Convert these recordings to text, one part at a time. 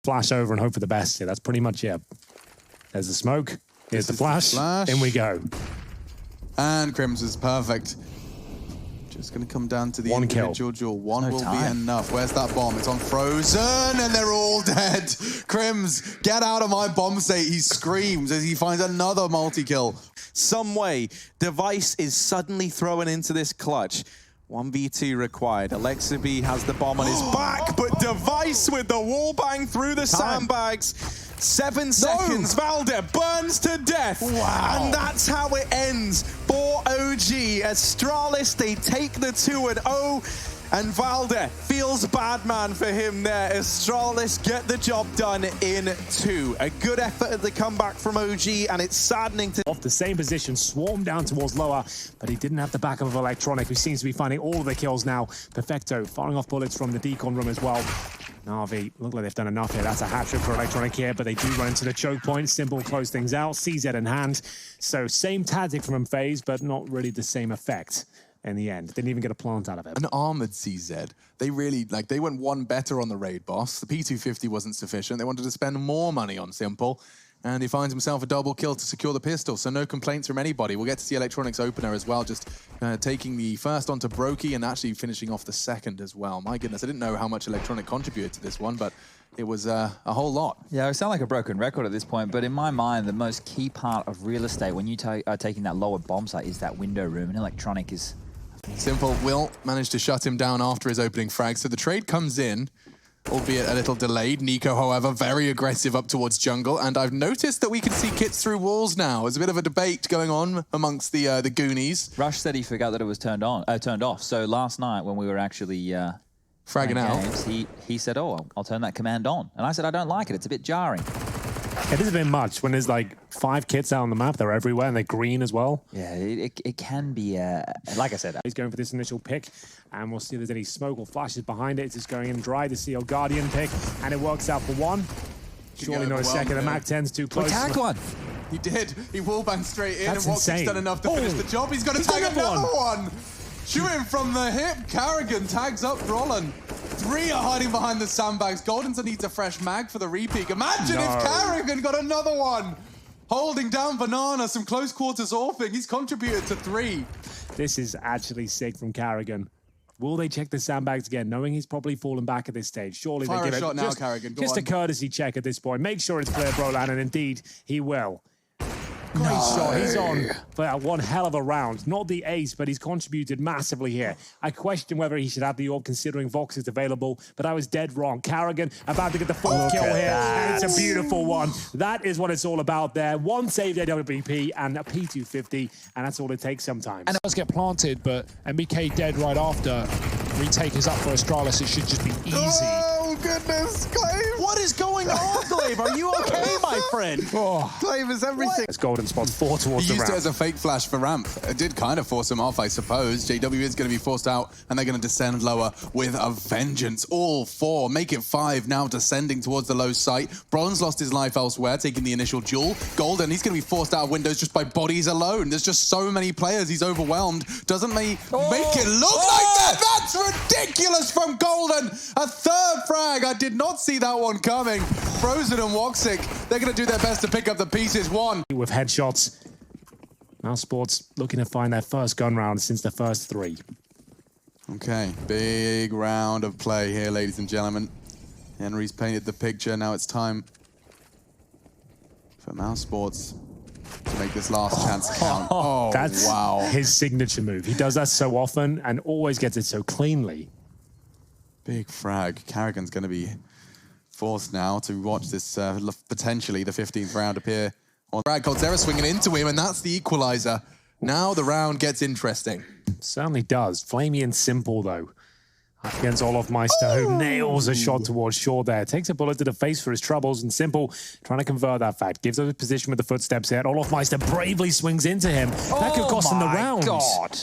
flash over and hope for the best here. That's pretty much it. There's the smoke. Here's the flash. In we go. And Crims is perfect. Just going to come down to the individual duel. One will be enough. Where's that bomb? It's on Frozen, and they're all dead. Crims, get out of my bomb state. He screams as he finds another multi-kill. Some way, Device is suddenly thrown into this clutch. 1v2 required. Alexaby has the bomb on his back, but Device with the wallbang through the sandbags. 7 seconds, Valde burns to death. Wow. And that's how it ends for OG. Astralis, they take the 2-0. And Valde feels bad man for him there. Astralis get the job done in 2. A good effort at the comeback from OG, and it's saddening to... Off the same position, swarmed down towards lower, but he didn't have the backup of Electronic, who seems to be finding all of the kills now. Perfecto firing off bullets from the decon room as well. Na'Vi look like they've done enough here. That's a hat-trick for Electronic here, but they do run into the choke point. Simple close things out. CZ in hand. So same tactic from FaZe, but not really the same effect. In the end, didn't even get a plant out of it. An armored CZ. They really, they went one better on the raid boss. The P250 wasn't sufficient. They wanted to spend more money on Simple. And he finds himself a double kill to secure the pistol. So no complaints from anybody. We'll get to see Electronics opener as well. Just taking the first onto Brokey and actually finishing off the second as well. My goodness, I didn't know how much Electronic contributed to this one, but it was a whole lot. Yeah, I sound like a broken record at this point, but in my mind, the most key part of real estate when you are taking that lower bomb site is that window room, and Electronic is... Simple will manage to shut him down after his opening frag. So the trade comes in, albeit a little delayed. Nico, however, very aggressive up towards jungle. And I've noticed that we can see kits through walls now. There's a bit of a debate going on amongst the Goonies. Rush said he forgot that it was turned off. So last night when we were actually fragging out, games, he said, "Oh, I'll turn that command on." And I said, "I don't like it. It's a bit jarring." It is a bit much when there's like 5 kits out on the map. They're everywhere and they're green as well. Yeah, it can be, like I said. He's going for this initial pick, and we'll see if there's any smoke or flashes behind it. It's just going in dry, the Seal Guardian pick, and it works out for 1. Surely not a second. The Mac 10's too close. Tag one. He did. He wallbanged straight in, That's and Woxic's done enough to finish the job. He's got to tag another one. Shooting from the hip. Carrigan tags up Brollan. 3 are hiding behind the sandbags. Goldenson needs a fresh mag for the repeat. Imagine if Carrigan got another one. Holding down Banana, some close quarters orphing. He's contributed to 3. This is actually sick from Carrigan. Will they check the sandbags again, knowing he's probably fallen back at this stage? Surely they give a shot it now, Carrigan. Just a courtesy check at this point. Make sure it's clear, Brolan, and indeed he will. Great shot. He's on for one hell of a round. Not the ace, but he's contributed massively here. I question whether he should have the orb considering Vox is available, but I was dead wrong. Carrigan about to get the 4th kill here, and it's a beautiful one. That is what it's all about there. 1 saved AWP and a P250, and that's all it takes sometimes. And it does get planted, but MBK dead right after. Retake is up for Astralis. It should just be easy. Oh, goodness, Clave! What is going on, Clave? Are you okay, my friend? Clave is everything. It's Golden spots 4 towards the ramp. He used it as a fake flash for ramp. It did kind of force him off, I suppose. JW is going to be forced out, and they're going to descend lower with a vengeance. All 4, make it 5, now descending towards the low site. Bronze lost his life elsewhere, taking the initial duel. Golden, he's going to be forced out of windows just by bodies alone. There's just so many players, he's overwhelmed. Doesn't make it look like that. That's ridiculous from Golden. A 3rd frag. I did not see that one coming. Frozen and Woxic, they're going to do their best to pick up the pieces. 1. With headshots. Now Sports looking to find their first gun round since the first 3. Okay, big round of play here, ladies and gentlemen. Henry's painted the picture. Now it's time for Mouse Sports to make this last chance count. Oh, that's wow. His signature move. He does that so often and always gets it so cleanly. Big frag. Carrigan's going to be forced now to watch this potentially the 15th round appear on frag. Coldzera swinging into him, and that's the equalizer. Now the round gets interesting. Certainly does. Flamey and Simple, though. Up against Olofmeister, who nails a shot towards Shaw there. Takes a bullet to the face for his troubles, and Simple trying to convert that fact. Gives up a position with the footsteps here. Olofmeister bravely swings into him. That could cost him the round. God.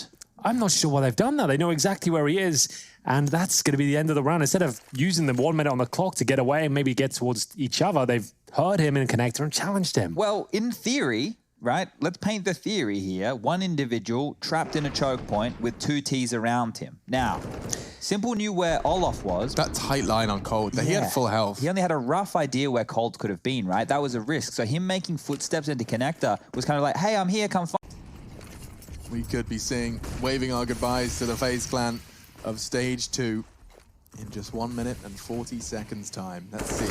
I'm not sure why they've done that. They know exactly where he is, and that's going to be the end of the round. Instead of using the 1 minute on the clock to get away and maybe get towards each other, they've heard him in connector and challenged him. Well, in theory, right, let's paint the theory here. 1 individual trapped in a choke point with 2 Ts around him. Now, Simple knew where Olaf was. That tight line on Cold, he had full health. He only had a rough idea where Cold could have been, right? That was a risk. So him making footsteps into connector was kind of like, hey, I'm here, come find. We could be waving our goodbyes to the FaZe clan of stage 2 in just 1 minute and 40 seconds time. Let's see.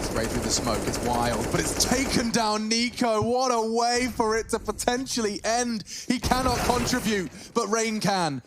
Spray through the smoke, it's wild, but it's taken down Nico. What a way for it to potentially end. He cannot contribute, but Rain can.